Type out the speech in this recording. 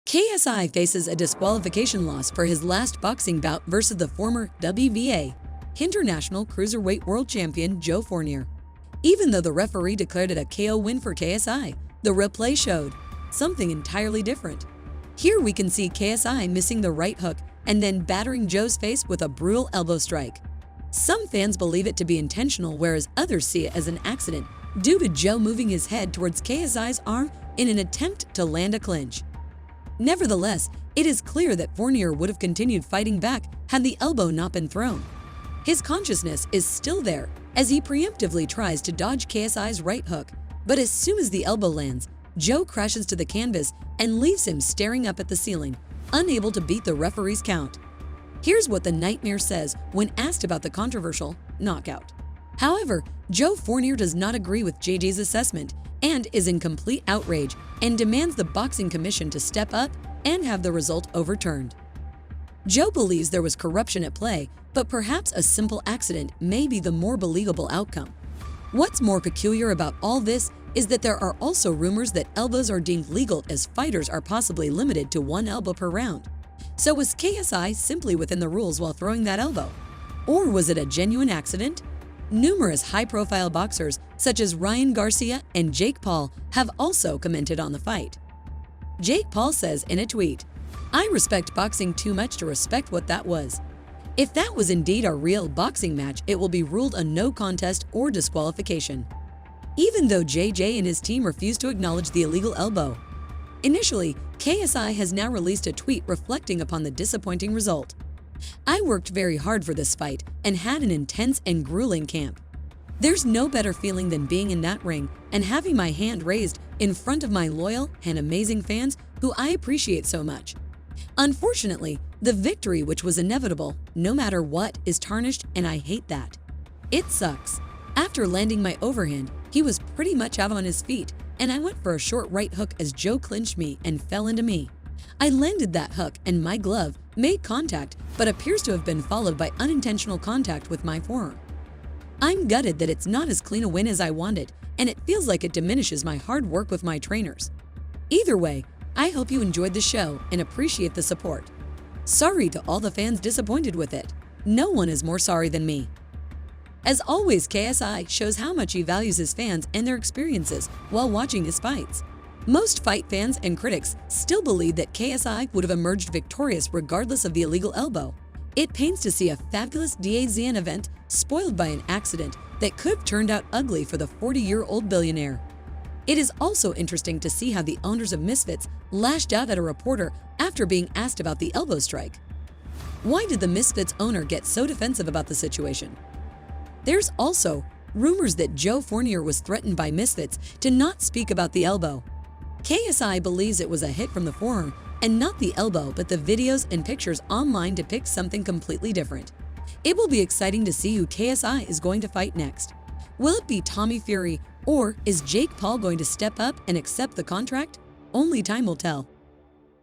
KSI faces a disqualification loss for his last boxing bout versus the former WBA International Cruiserweight World Champion Joe Fournier. Even though the referee declared it a KO win for KSI, the replay showed something entirely different. Here we can see KSI missing the right hook and then battering Joe's face with a brutal elbow strike. Some fans believe it to be intentional, whereas others see it as an accident due to Joe moving his head towards KSI's arm in an attempt to land a clinch. Nevertheless, it is clear that Fournier would have continued fighting back had the elbow not been thrown. His consciousness is still there as he preemptively tries to dodge KSI's right hook, but as soon as the elbow lands, Joe crashes to the canvas and leaves him staring up at the ceiling, unable to beat the referee's count. Here's what the Nightmare says when asked about the controversial knockout. However, Joe Fournier does not agree with JJ's assessment and is in complete outrage and demands the boxing commission to step up and have the result overturned. Joe believes there was corruption at play, but perhaps a simple accident may be the more believable outcome. What's more peculiar about all this is that there are also rumors that elbows are deemed legal, as fighters are possibly limited to one elbow per round. So was KSI simply within the rules while throwing that elbow? Or was it a genuine accident? Numerous high-profile boxers such as Ryan Garcia and Jake Paul have also commented on the fight. Jake Paul says in a tweet, "I respect boxing too much to respect what that was. If that was indeed a real boxing match, it will be ruled a no contest or disqualification." Even though JJ and his team refused to acknowledge the illegal elbow. Initially, KSI has now released a tweet reflecting upon the disappointing result. "I worked very hard for this fight and had an intense and grueling camp. There's no better feeling than being in that ring and having my hand raised in front of my loyal and amazing fans who I appreciate so much. Unfortunately, the victory, which was inevitable, no matter what, is tarnished, and I hate that. It sucks. After landing my overhand, he was pretty much out on his feet, and I went for a short right hook as Joe clinched me and fell into me. I landed that hook and my glove made contact, but appears to have been followed by unintentional contact with my forearm. I'm gutted that it's not as clean a win as I wanted, and it feels like it diminishes my hard work with my trainers. Either way, I hope you enjoyed the show and appreciate the support. Sorry to all the fans disappointed with it. No one is more sorry than me." As always, KSI shows how much he values his fans and their experiences while watching his fights. Most fight fans and critics still believe that KSI would have emerged victorious regardless of the illegal elbow. It pains to see a fabulous DAZN event spoiled by an accident that could have turned out ugly for the 40-year-old billionaire. It is also interesting to see how the owners of Misfits lashed out at a reporter after being asked about the elbow strike. Why did the Misfits owner get so defensive about the situation? There's also rumors that Joe Fournier was threatened by Misfits to not speak about the elbow. KSI believes it was a hit from the forearm and not the elbow, but the videos and pictures online depict something completely different. It will be exciting to see who KSI is going to fight next. Will it be Tommy Fury, or is Jake Paul going to step up and accept the contract? Only time will tell.